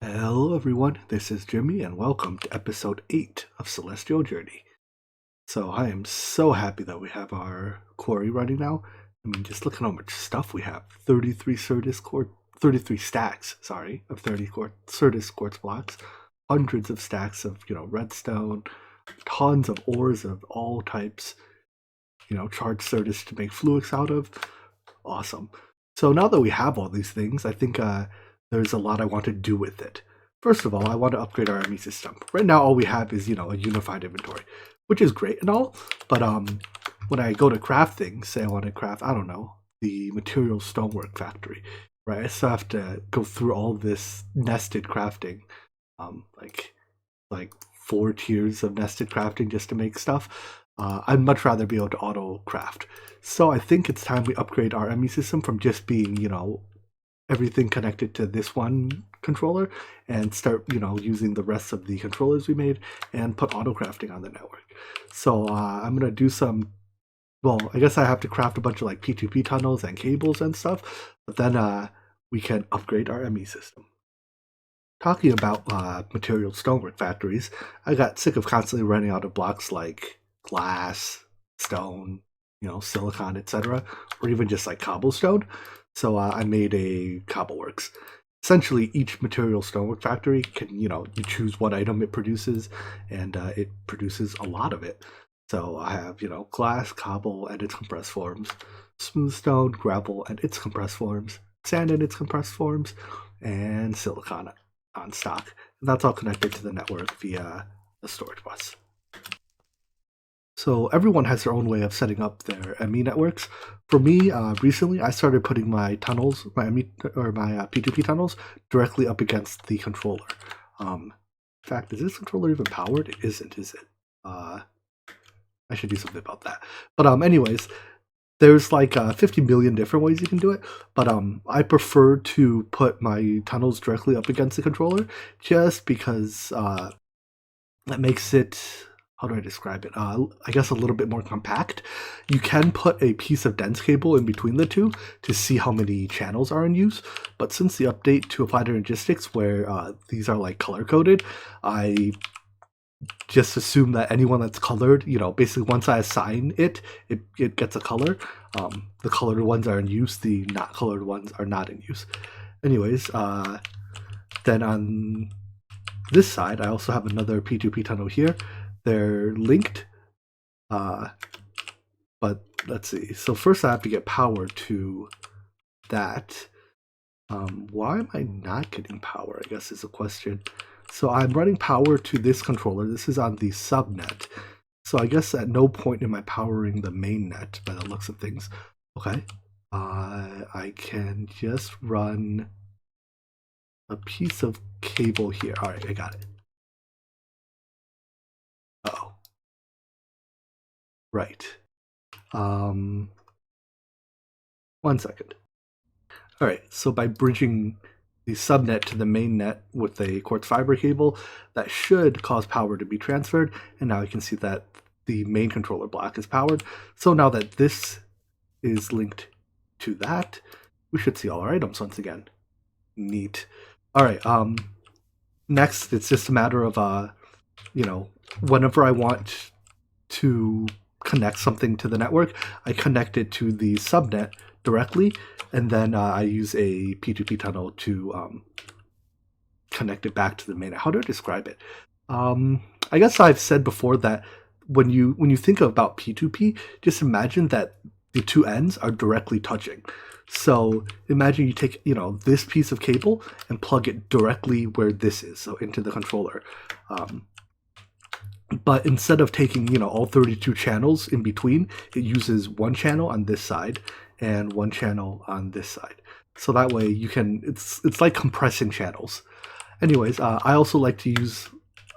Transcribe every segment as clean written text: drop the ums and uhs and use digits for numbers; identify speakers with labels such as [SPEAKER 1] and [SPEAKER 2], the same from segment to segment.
[SPEAKER 1] Hello everyone, this is Jimmy and welcome to episode 8 of Celestial Journey. So I am so happy that we have our quarry running now. I mean, just look at how much stuff we have. 33 stacks, of 30 Certus quartz blocks, hundreds of stacks of, redstone, tons of ores of all types, charged Certus to make fluix out of. Awesome. So now that we have all these things, I think there's a lot I want to do with it. First of all, I want to upgrade our ME system. Right now, all we have is, a unified inventory, which is great and all. But when I go to craft things, say I want to craft, I don't know, the material stonework factory, right? I still have to go through all this nested crafting, like 4 tiers of nested crafting just to make stuff. I'd much rather be able to auto craft. So I think it's time we upgrade our ME system from just being, everything connected to this one controller and start, using the rest of the controllers we made and put auto crafting on the network. So I'm going to do some, well, I guess I have to craft a bunch of like P2P tunnels and cables and stuff, but then we can upgrade our ME system. Talking about material stonework factories, I got sick of constantly running out of blocks like glass, stone, silicon, etc., or even just like cobblestone. So I made a cobbleworks. Essentially, each material stonework factory can, you choose what item it produces, and it produces a lot of it. So I have, glass, cobble, and its compressed forms, smooth stone, gravel, and its compressed forms, sand and its compressed forms, and silicon on stock. And that's all connected to the network via the storage bus. So everyone has their own way of setting up their ME networks. For me, recently I started putting my tunnels, my ME or my P2P tunnels, directly up against the controller. In fact, is this controller even powered? It isn't, is it? I should do something about that. But anyways, there's like 50 million different ways you can do it, but I prefer to put my tunnels directly up against the controller, just because that makes it, how do I describe it? I guess a little bit more compact. You can put a piece of dense cable in between the two to see how many channels are in use, but since the update to Applied Logistics where these are like color coded, I just assume that anyone that's colored, basically once I assign it gets a color. The colored ones are in use, the not colored ones are not in use. Anyways, then on this side, I also have another P2P tunnel here. They're linked, but let's see. So first I have to get power to that. Why am I not getting power, I guess is a question. So I'm running power to this controller. This is on the subnet. So I guess at no point am I powering the main net by the looks of things. Okay. I can just run a piece of cable here. All right, I got it. Uh-oh. Right. 1 second. All right, so by bridging the subnet to the main net with a quartz fiber cable, that should cause power to be transferred, and now you can see that the main controller block is powered. So now that this is linked to that, we should see all our items once again. Neat. All right, next it's just a matter of, whenever I want to connect something to the network, I connect it to the subnet directly, and then I use a P2P tunnel to connect it back to the main. How do I describe it? I guess I've said before that when you think about P2P, just imagine that the two ends are directly touching. So imagine you take this piece of cable and plug it directly where this is, so into the controller. But instead of taking all 32 channels in between, it uses one channel on this side and one channel on this side. So that way you can, it's like compressing channels. Anyways, I also like to use,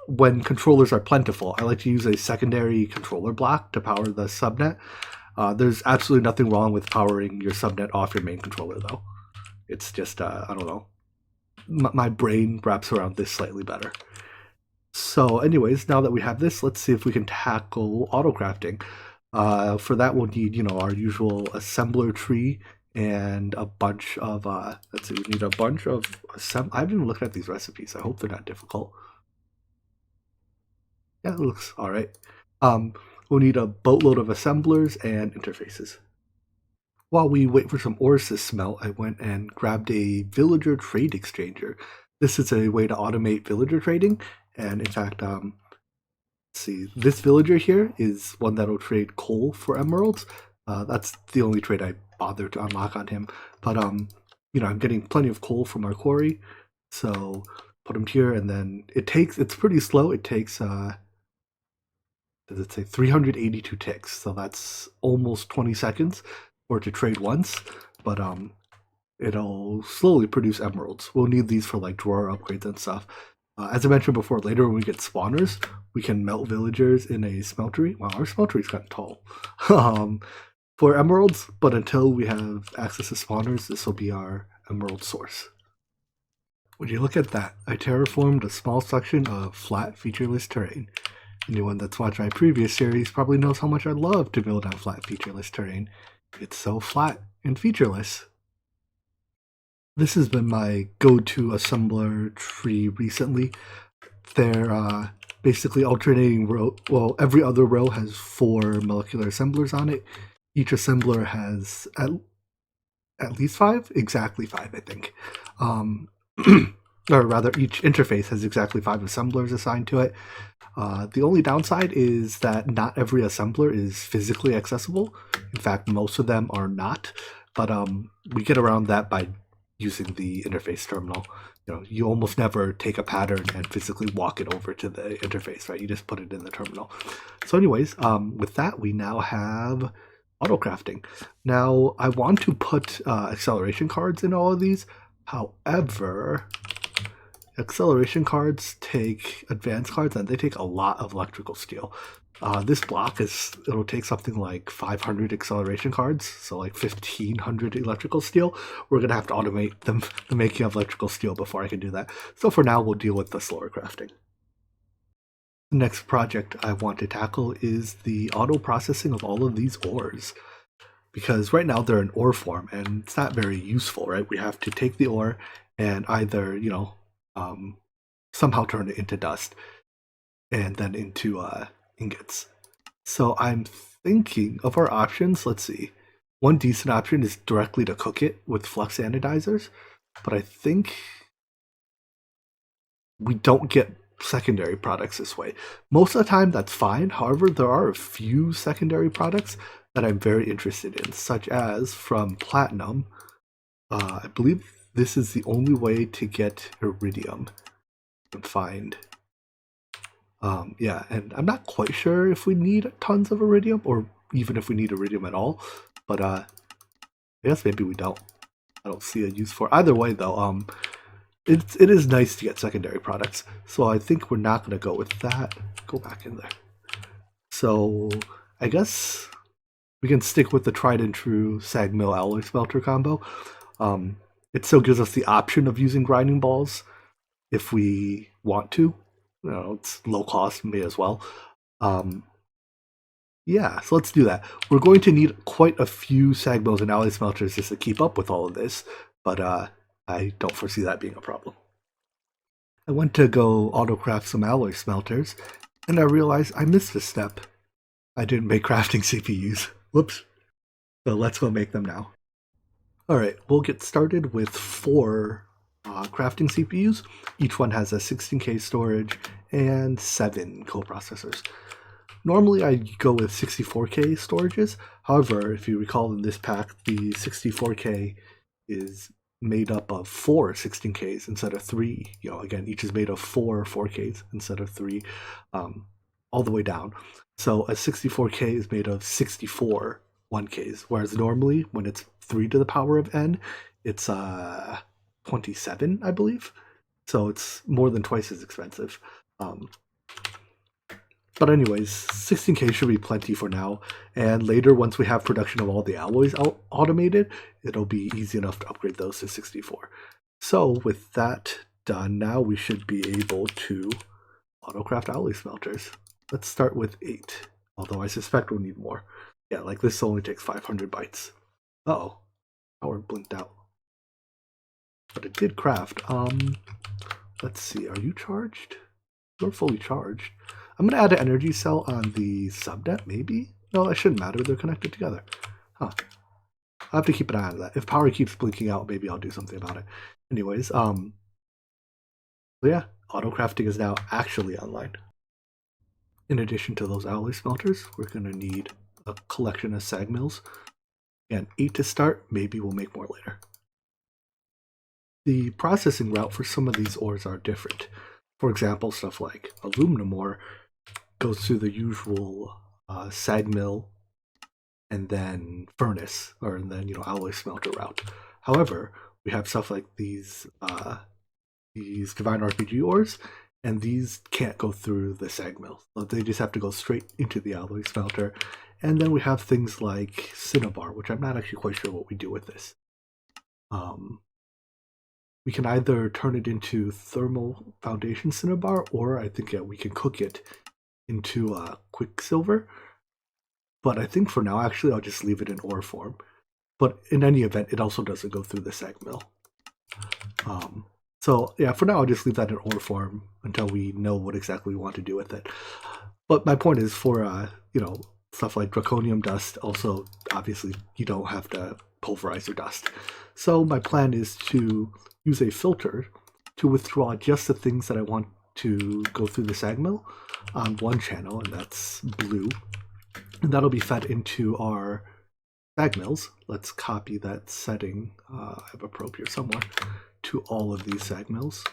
[SPEAKER 1] when controllers are plentiful, I like to use a secondary controller block to power the subnet. There's absolutely nothing wrong with powering your subnet off your main controller though. It's just, I don't know, my brain wraps around this slightly better. So anyways, now that we have this, let's see if we can tackle autocrafting. For that, we'll need, our usual assembler tree, and a bunch of, let's see, we need a bunch of, I haven't even looked at these recipes. I hope they're not difficult. Yeah, it looks all right. We'll need a boatload of assemblers and interfaces. While we wait for some ores to smelt, I went and grabbed a villager trade exchanger. This is a way to automate villager trading, and in fact, let's see, this villager here is one that'll trade coal for emeralds. That's the only trade I bothered to unlock on him. But I'm getting plenty of coal from our quarry, so put him here, and then it's pretty slow. It takes does it say 382 ticks? So that's almost 20 seconds for it to trade once. But it'll slowly produce emeralds. We'll need these for like drawer upgrades and stuff. As I mentioned before, later when we get spawners, we can melt villagers in a smeltery. Wow, our smeltery's gotten tall. For emeralds, but until we have access to spawners, this will be our emerald source. When you look at that, I terraformed a small section of flat featureless terrain. Anyone that's watched my previous series probably knows how much I love to build on flat featureless terrain. It's so flat and featureless. This has been my go-to assembler tree recently. They're basically alternating row. Well, every other row has 4 molecular assemblers on it. Each assembler has at least 5, exactly 5, I think. Or rather, each interface has exactly 5 assemblers assigned to it. The only downside is that not every assembler is physically accessible. In fact, most of them are not. But we get around that by using the interface terminal. You almost never take a pattern and physically walk it over to the interface, right? You just put it in the terminal. So anyways, with that, we now have Autocrafting. Now, I want to put acceleration cards in all of these. However, acceleration cards take advanced cards, and they take a lot of electrical steel. This block it'll take something like 500 acceleration cards, so like 1500 electrical steel. We're gonna have to automate the making of electrical steel before I can do that. So for now, we'll deal with the slower crafting. The next project I want to tackle is the auto processing of all of these ores. Because right now they're in ore form, and it's not very useful, right? We have to take the ore and either, somehow turn it into dust and then into ingots. So I'm thinking of our options. Let's see. One decent option is directly to cook it with flux anodizers, but I think we don't get secondary products this way. Most of the time, that's fine. However, there are a few secondary products that I'm very interested in, such as from platinum. I believe this is the only way to get iridium and find. Yeah, and I'm not quite sure if we need tons of iridium or even if we need iridium at all, but I guess maybe we don't. I don't see a use for either way though. It is nice to get secondary products, so I think we're not going to go with that. Go back in there. So I guess we can stick with the tried and true sag mill alloy smelter combo. It still gives us the option of using grinding balls if we want to. It's low cost, may as well. Yeah, so let's do that. We're going to need quite a few sag mills and alloy smelters just to keep up with all of this, but I don't foresee that being a problem. I went to go autocraft some alloy smelters, and I realized I missed a step. I didn't make crafting CPUs. Whoops. So let's go make them now. Alright, we'll get started with 4 crafting CPUs. Each one has a 16K storage and 7 coprocessors. Normally I go with 64K storages. However, if you recall in this pack, the 64K is made up of 4 16Ks instead of 3. Again, each is made of 4 4Ks instead of 3, all the way down. So a 64K is made of 64 1Ks, whereas normally when it's 3 to the power of n, it's 27, I believe. So it's more than twice as expensive. But anyways, 16K should be plenty for now, and later once we have production of all the alloys automated, it'll be easy enough to upgrade those to 64. So with that done, now we should be able to autocraft alloy smelters. Let's start with 8, although I suspect we'll need more. Yeah, like this only takes 500 bytes. Uh-oh. Power blinked out. But it did craft. Let's see, are you charged? You're fully charged. I'm gonna add an energy cell on the subnet, maybe? No, that shouldn't matter, they're connected together. Huh. I'll have to keep an eye on that. If power keeps blinking out, maybe I'll do something about it. Anyways, so yeah, autocrafting is now actually online. In addition to those alloy smelters, we're gonna need a collection of sag mills. And 8 to start, maybe we'll make more later. The processing route for some of these ores are different. For example, stuff like aluminum ore goes through the usual sag mill and then furnace, or then alloy smelter route. However, we have stuff like these Divine RPG ores, and these can't go through the sag mill. So they just have to go straight into the alloy smelter. And then we have things like cinnabar, which I'm not actually quite sure what we do with this. We can either turn it into thermal foundation cinnabar, or I think we can cook it into quicksilver. But I think for now, actually, I'll just leave it in ore form. But in any event, it also doesn't go through the sag mill. So yeah, for now, I'll just leave that in ore form until we know what exactly we want to do with it. But my point is, for stuff like draconium dust, also obviously you don't have to pulverize your dust. So my plan is to use a filter to withdraw just the things that I want to go through the sag mill on one channel, and that's blue. And that'll be fed into our sag mills. Let's copy that setting. I have a probe here somewhere, to all of these sag mills.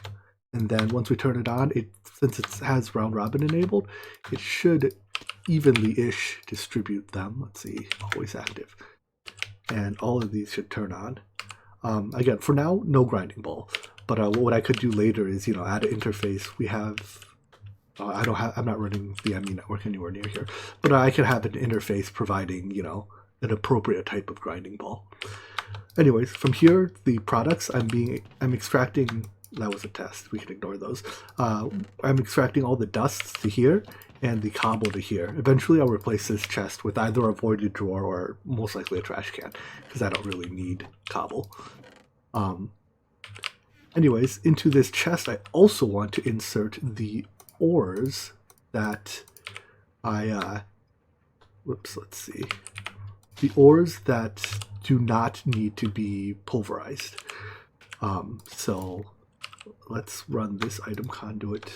[SPEAKER 1] And then once we turn it on, since it has round robin enabled, it should evenly-ish distribute them. Let's see, always active. And all of these should turn on. Again, for now, no grinding ball. But what I could do later is, add an interface. We have, I'm not running the ME network anywhere near here, but I could have an interface providing, an appropriate type of grinding ball. Anyways, from here, the products I'm extracting. That was a test. We can ignore those. I'm extracting all the dusts to here and the cobble to here. Eventually, I'll replace this chest with either a voided drawer or most likely a trash can, because I don't really need cobble. Anyways, into this chest, I also want to insert the ores that let's see. The ores that do not need to be pulverized. So let's run this item conduit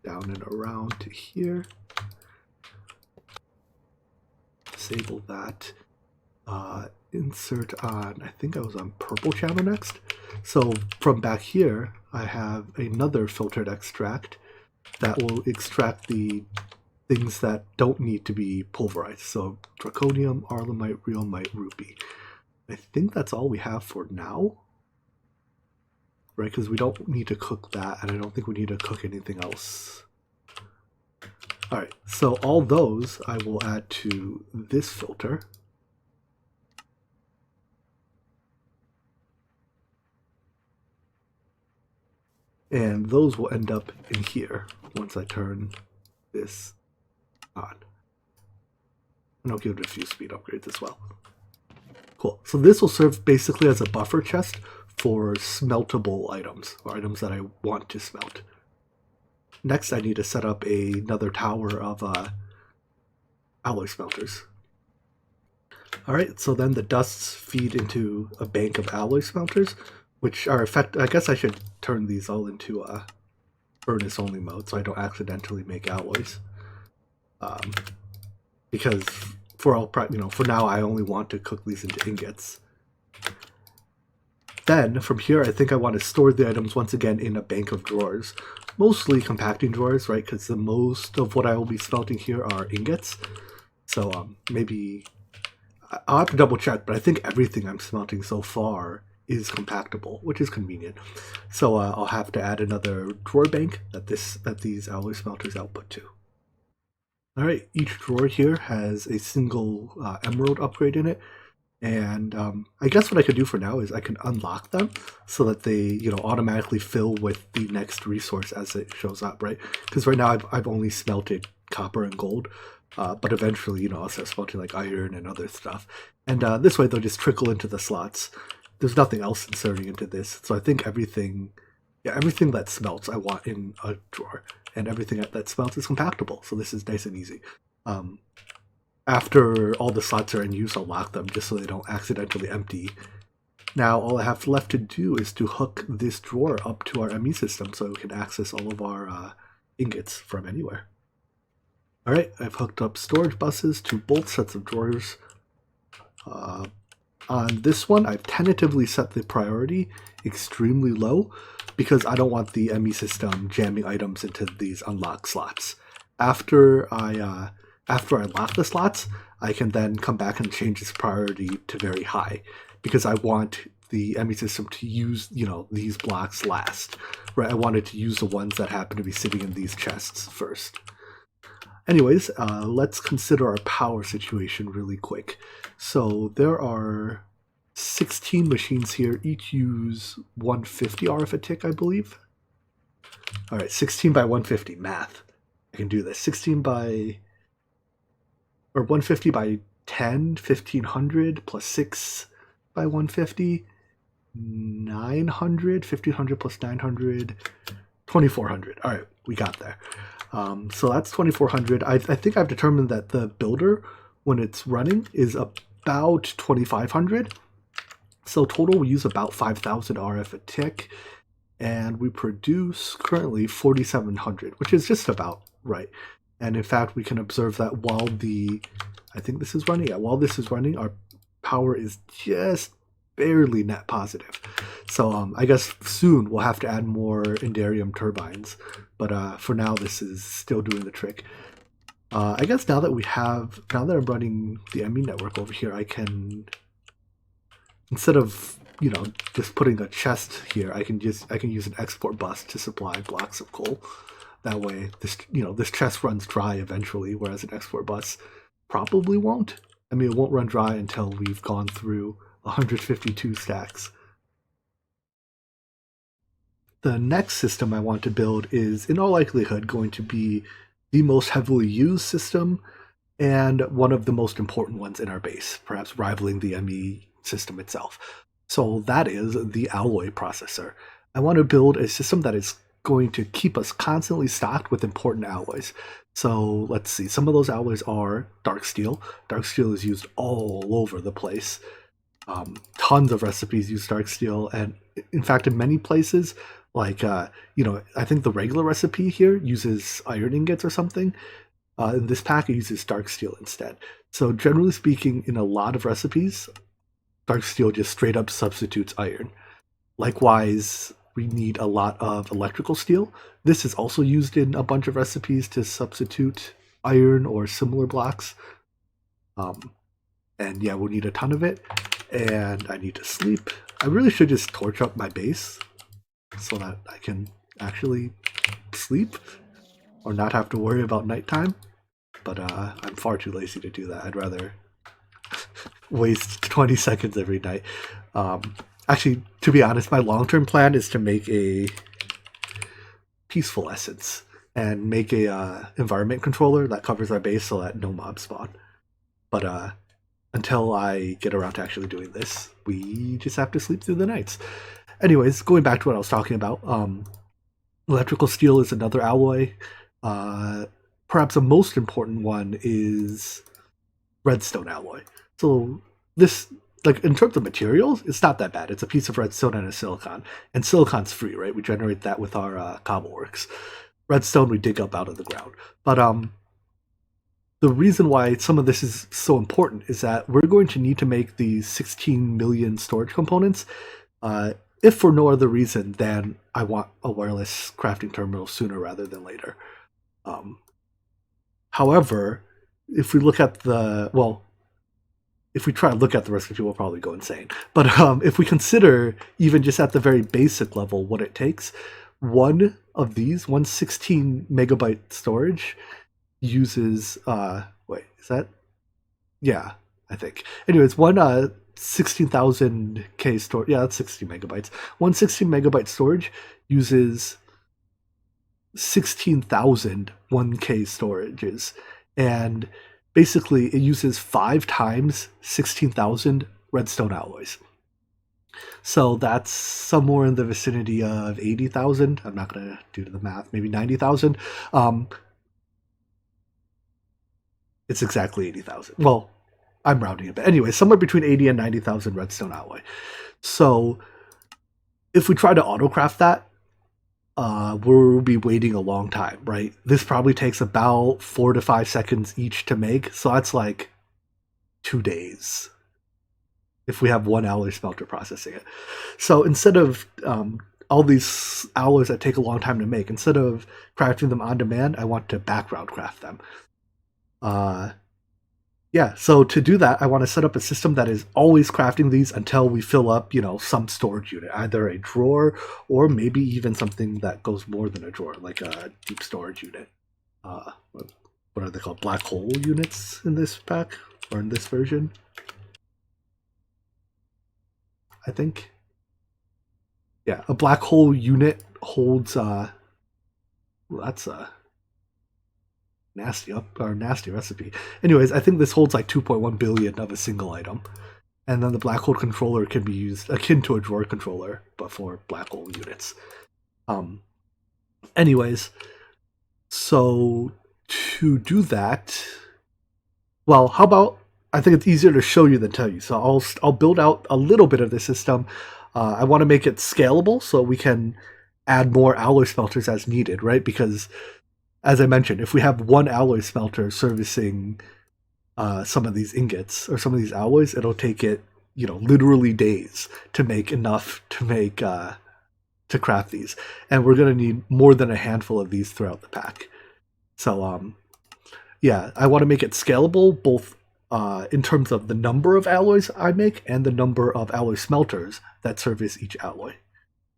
[SPEAKER 1] down and around to here. Disable that. Insert on, I think I was on purple channel next. So from back here, I have another filtered extract that will extract the things that don't need to be pulverized. So draconium, arlemite, realmite, rupee. I think that's all we have for now. Right, because we don't need to cook that, and I don't think we need to cook anything else. Alright, so all those I will add to this filter. And those will end up in here once I turn this on. And I'll give it a few speed upgrades as well. Cool. So this will serve basically as a buffer chest for smeltable items, or items that I want to smelt. Next, I need to set up another tower of alloy smelters. Alright, so then the dusts feed into a bank of alloy smelters, which are I guess I should turn these all into furnace only mode so I don't accidentally make alloys. Because for now I only want to cook these into ingots. Then, from here, I think I want to store the items once again in a bank of drawers. Mostly compacting drawers, right? Because the most of what I will be smelting here are ingots. So maybe I'll have to double check, but I think everything I'm smelting so far is compactable, which is convenient. So I'll have to add another drawer bank that these alloy smelters output to. All right, each drawer here has a single emerald upgrade in it. And I guess what I could do for now is I can unlock them so that they, automatically fill with the next resource as it shows up, right? Because right now I've only smelted copper and gold, but eventually, I'll start smelting like iron and other stuff. And this way, they'll just trickle into the slots. There's nothing else inserting into this, so I think everything that smelts, I want in a drawer, and everything that smelts is compactable. So this is nice and easy. Um, After all the slots are in use, I'll lock them just so they don't accidentally empty. Now all I have left to do is to hook this drawer up to our ME system so we can access all of our ingots from anywhere. Alright, I've hooked up storage buses to both sets of drawers. On this one, I've tentatively set the priority extremely low because I don't want the ME system jamming items into these unlocked slots. After I lock the slots, I can then come back and change its priority to very high because I want the ME system to use, these blocks last. Right? I wanted to use the ones that happen to be sitting in these chests first. Anyways, let's consider our power situation really quick. So there are 16 machines here. Each use 150 RF a tick, I believe. All right, 16 by 150, math. I can do this. 150 by 10, 1500 plus 6 by 150, 900, 1500 plus 900, 2400. All right, we got there. So that's 2400. I think I've determined that the builder, when it's running, is about 2500. So total we use about 5000 RF a tick, and we produce currently 4700, which is just about right. And in fact, we can observe that while I think this is running, while this is running, our power is just barely net positive. So I guess soon we'll have to add more Indarium turbines, but for now this is still doing the trick. I guess now that I'm running the ME network over here, I can, instead of just putting a chest here, I can use an export bus to supply blocks of coal. That way, this chest runs dry eventually, whereas an export bus probably won't. I mean, it won't run dry until we've gone through 152 stacks. The next system I want to build is, in all likelihood, going to be the most heavily used system and one of the most important ones in our base, perhaps rivaling the ME system itself. So that is the alloy processor. I want to build a system that is going to keep us constantly stocked with important alloys. So let's see, some of those alloys are dark steel. Dark steel is used all over the place. Tons of recipes use dark steel, and in fact, in many places, like I think the regular recipe here uses iron ingots or something. In this pack, it uses dark steel instead. So generally speaking, in a lot of recipes, dark steel just straight up substitutes iron. Likewise, we need a lot of electrical steel. This is also used in a bunch of recipes to substitute iron or similar blocks. And yeah, we'll need a ton of it. And I need to sleep. I really should just torch up my base so that I can actually sleep or not have to worry about nighttime. But I'm far too lazy to do that. I'd rather waste 20 seconds every night. Actually, to be honest, my long-term plan is to make a peaceful essence and make a environment controller that covers our base so that no mobs spawn. But until I get around to actually doing this, we just have to sleep through the nights. Anyways, going back to what I was talking about, electrical steel is another alloy. Perhaps the most important one is redstone alloy. So this, like, in terms of materials, it's not that bad. It's a piece of redstone and a silicon. And silicon's free, right? We generate that with our cobbleworks. Redstone we dig up out of the ground. But the reason why some of this is so important is that we're going to need to make these 16 million storage components, if for no other reason than I want a wireless crafting terminal sooner rather than later. However, if we look at if we try to look at the recipe, we'll probably go insane. But if we consider, even just at the very basic level, what it takes, one of these, 116 megabyte storage, uses, wait, is that? Yeah, I think. Anyways, one 16,000K storage, yeah, that's 60 megabytes. 116 megabyte storage uses 16,000 1K storages. And basically, it uses 5 times 16,000 redstone alloys. So that's somewhere in the vicinity of 80,000. I'm not going to do the math, maybe 90,000. Um, it's exactly 80,000. Well, I'm rounding it, but anyway, somewhere between 80 and 90,000 redstone alloy. So if we try to autocraft that, we'll be waiting a long time, right? This probably takes about 4 to 5 seconds each to make, so that's like 2 days if we have one alloy smelter processing it. So instead of all these alloys that take a long time to make, instead of crafting them on demand, I want to background craft them. Yeah, so to do that, I want to set up a system that is always crafting these until we fill up, some storage unit, either a drawer or maybe even something that goes more than a drawer, like a deep storage unit. What are they called? Black hole units in this pack or in this version, I think. Yeah, a black hole unit holds. Well, that's a nasty recipe. Anyways, I think this holds like 2.1 billion of a single item. And then the black hole controller can be used akin to a drawer controller, but for black hole units. Anyways, so to do that, well, how about I think it's easier to show you than tell you. So I'll build out a little bit of the system. I want to make it scalable so we can add more alloy smelters as needed, right? Because as I mentioned, if we have one alloy smelter servicing some of these ingots or some of these alloys, it'll take it, literally days to make enough to make to craft these, and we're gonna need more than a handful of these throughout the pack. So yeah, I want to make it scalable both in terms of the number of alloys I make and the number of alloy smelters that service each alloy.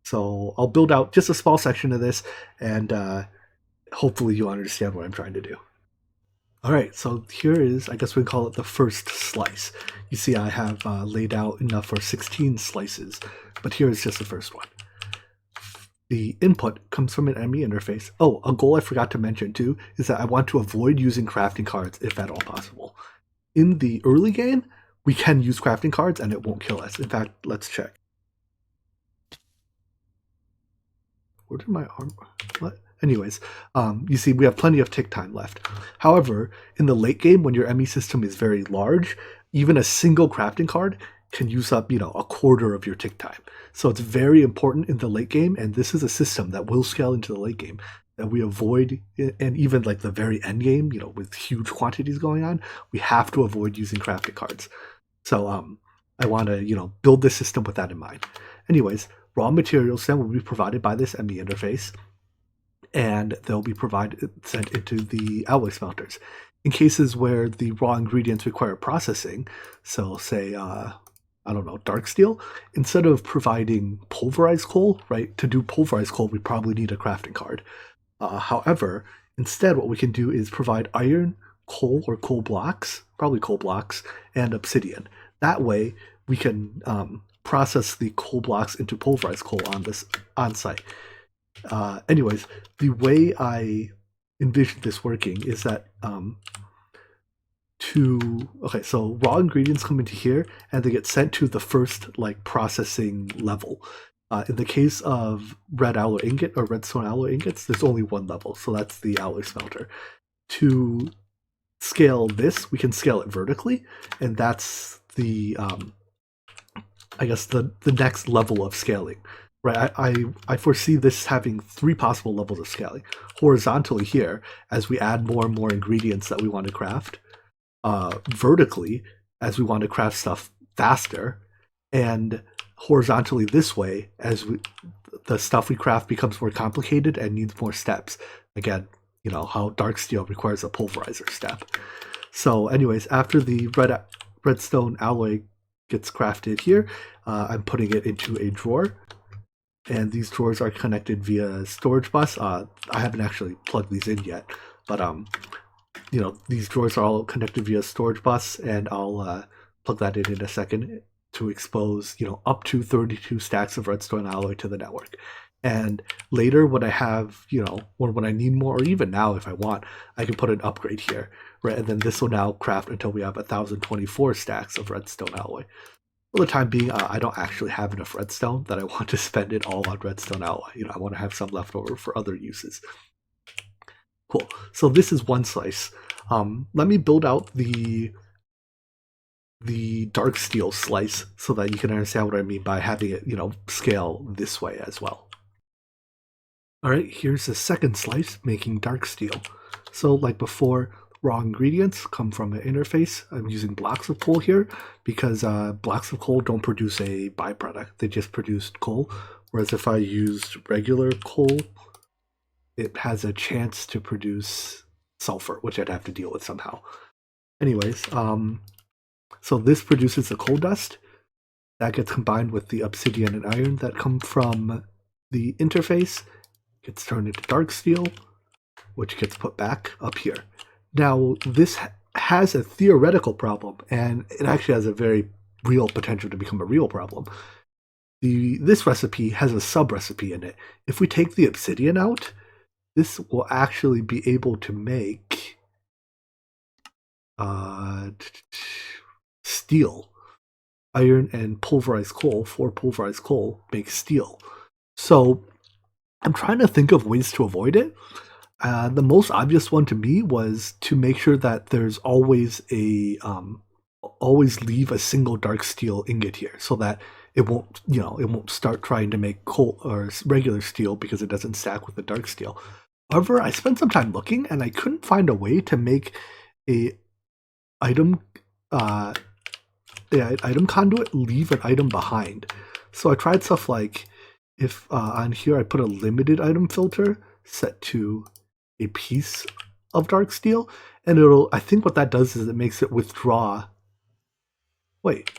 [SPEAKER 1] So I'll build out just a small section of this, and hopefully you'll understand what I'm trying to do. All right, so here is, I guess we call it the first slice. You see I have laid out enough for 16 slices, but here is just the first one. The input comes from an ME interface. Oh, a goal I forgot to mention too is that I want to avoid using crafting cards if at all possible. In the early game, we can use crafting cards and it won't kill us. In fact, let's check. Where did my arm... What? Anyways, you see we have plenty of tick time left. However, in the late game, when your ME system is very large, even a single crafting card can use up, a quarter of your tick time. So it's very important in the late game, and this is a system that will scale into the late game, that we avoid, and even like the very end game, with huge quantities going on, we have to avoid using crafting cards. So I want to, build this system with that in mind. Anyways, raw materials then will be provided by this ME interface, and they'll be sent into the alloy smelters. In cases where the raw ingredients require processing, so say, I don't know, dark steel, instead of providing pulverized coal, right, to do pulverized coal, we probably need a crafting card. However, instead what we can do is provide iron, coal or coal blocks, probably coal blocks, and obsidian. That way we can process the coal blocks into pulverized coal on site. Anyways, the way I envision this working is that so raw ingredients come into here and they get sent to the first processing level. In the case of red alloy ingot or redstone alloy ingots, there's only one level, so that's the alloy smelter. To scale this, we can scale it vertically, and that's the I guess the next level of scaling. Right, I foresee this having 3 possible levels of scaling. Horizontally here, as we add more and more ingredients that we want to craft. Vertically, as we want to craft stuff faster. And horizontally this way, as the stuff we craft becomes more complicated and needs more steps. Again, how dark steel requires a pulverizer step. So anyways, after the redstone alloy gets crafted here, I'm putting it into a drawer. And these drawers are connected via storage bus. I haven't actually plugged these in yet, but these drawers are all connected via storage bus, and I'll plug that in a second to expose up to 32 stacks of redstone alloy to the network. And later when I have, or when I need more, or even now if I want, I can put an upgrade here, right? And then this will now craft until we have 1,024 stacks of redstone alloy. For the time being, I don't actually have enough redstone that I want to spend it all on redstone alloy. I want to have some left over for other uses. Cool. So this is one slice. Let me build out the dark steel slice so that you can understand what I mean by having it, scale this way as well. All right, here's the second slice, making dark steel. So like before, raw ingredients come from an interface. I'm using blocks of coal here because blocks of coal don't produce a byproduct. They just produce coal. Whereas if I used regular coal, it has a chance to produce sulfur, which I'd have to deal with somehow. Anyways, so this produces the coal dust. That gets combined with the obsidian and iron that come from the interface. Gets turned into dark steel, which gets put back up here. Now, this has a theoretical problem, and it actually has a very real potential to become a real problem. This recipe has a sub-recipe in it. If we take the obsidian out, this will actually be able to make steel. Iron and pulverized coal, 4 pulverized coal, make steel. So I'm trying to think of ways to avoid it. The most obvious one to me was to make sure that there's always always leave a single dark steel ingot here, so that it won't start trying to make coal or regular steel because it doesn't stack with the dark steel. However, I spent some time looking and I couldn't find a way to make a item conduit leave an item behind. So I tried stuff like, if on here I put a limited item filter set to a piece of dark steel, and I think what that does is it makes it withdraw. Wait,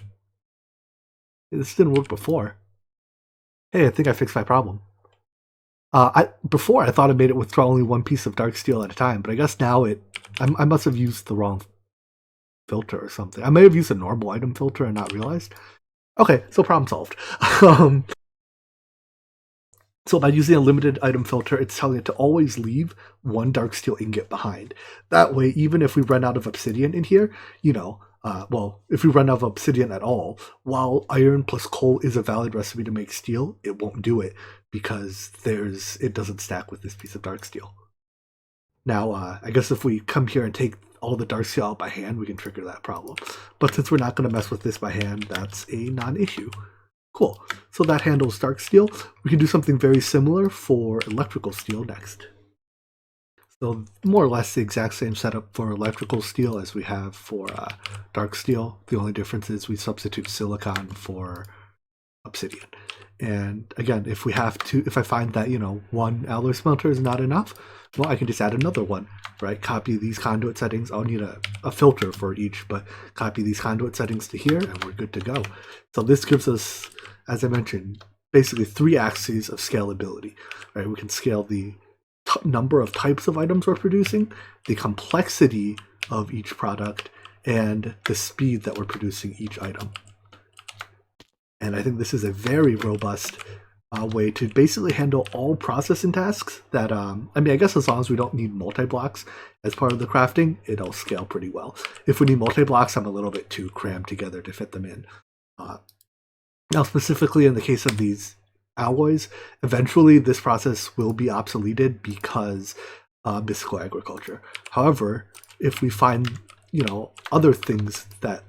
[SPEAKER 1] this didn't work before. Hey, I think I fixed my problem. Before I thought it made it withdraw only one piece of dark steel at a time, but I guess now I must have used the wrong filter or something. I may have used a normal item filter and not realized. Okay, so problem solved. So by using a limited item filter, it's telling it to always leave one dark steel ingot behind. That way, even if we run out of obsidian in here, if we run out of obsidian at all, while iron plus coal is a valid recipe to make steel, it won't do it because it doesn't stack with this piece of dark steel. Now, I guess if we come here and take all the dark steel out by hand, we can trigger that problem. But since we're not going to mess with this by hand, that's a non-issue. Cool. So that handles dark steel. We can do something very similar for electrical steel next. So more or less the exact same setup for electrical steel as we have for dark steel. The only difference is we substitute silicon for obsidian. And again, if I find that, one alloy smelter is not enough, well, I can just add another one, right? Copy these conduit settings. I'll need a filter for each, but copy these conduit settings to here and we're good to go. So this gives us, as I mentioned, basically 3 axes of scalability, right? We can scale the number of types of items we're producing, the complexity of each product, and the speed that we're producing each item. And I think this is a very robust way to basically handle all processing tasks that, I guess as long as we don't need multi-blocks as part of the crafting, it'll scale pretty well. If we need multi-blocks, I'm a little bit too crammed together to fit them in. Now, specifically in the case of these alloys, eventually this process will be obsoleted because mystical agriculture. However, if we find, other things that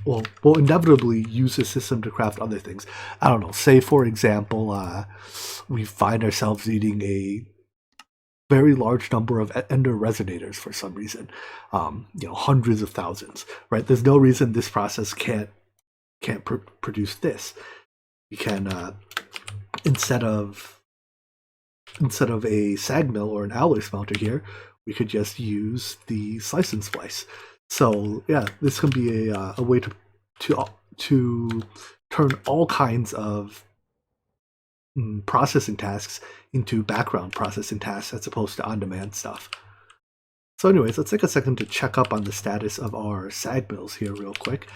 [SPEAKER 1] we'll inevitably use the system to craft other things. I don't know, say for example, we find ourselves needing a very large number of ender resonators for some reason, hundreds of thousands, right? There's no reason this process can't produce this. You can, instead of a sag mill or an alloy smelter here, we could just use the slice and splice. So yeah, this can be a way to turn all kinds of processing tasks into background processing tasks as opposed to on-demand stuff. So anyways, let's take a second to check up on the status of our sag mills here real quick.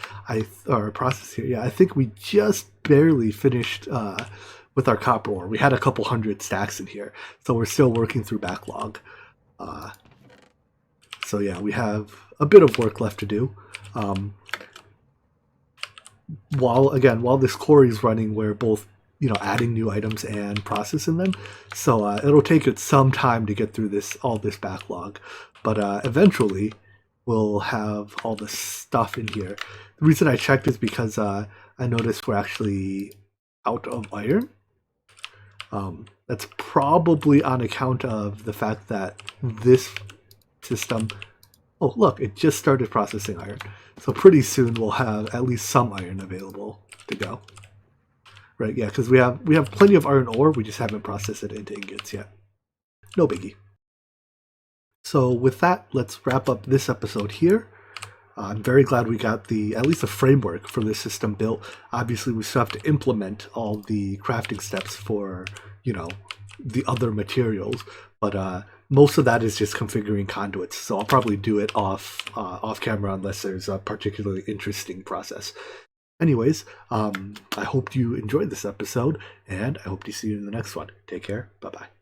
[SPEAKER 1] Our process here, yeah, I think we just barely finished with our copper ore. We had a couple hundred stacks in here, so we're still working through backlog. So yeah, we have a bit of work left to do. While this quarry is running, we're both adding new items and processing them. So it'll take it some time to get through all this backlog, but eventually we'll have all the stuff in here. The reason I checked is because I noticed we're actually out of iron. That's probably on account of the fact that this system... Oh, look, it just started processing iron. So pretty soon we'll have at least some iron available to go. Right, yeah, because we have plenty of iron ore, we just haven't processed it into ingots yet. No biggie. So with that, let's wrap up this episode here. I'm very glad we got at least the framework for this system built. Obviously, we still have to implement all the crafting steps for, the other materials, but most of that is just configuring conduits. So I'll probably do it off camera unless there's a particularly interesting process. Anyways, I hope you enjoyed this episode, and I hope to see you in the next one. Take care. Bye-bye.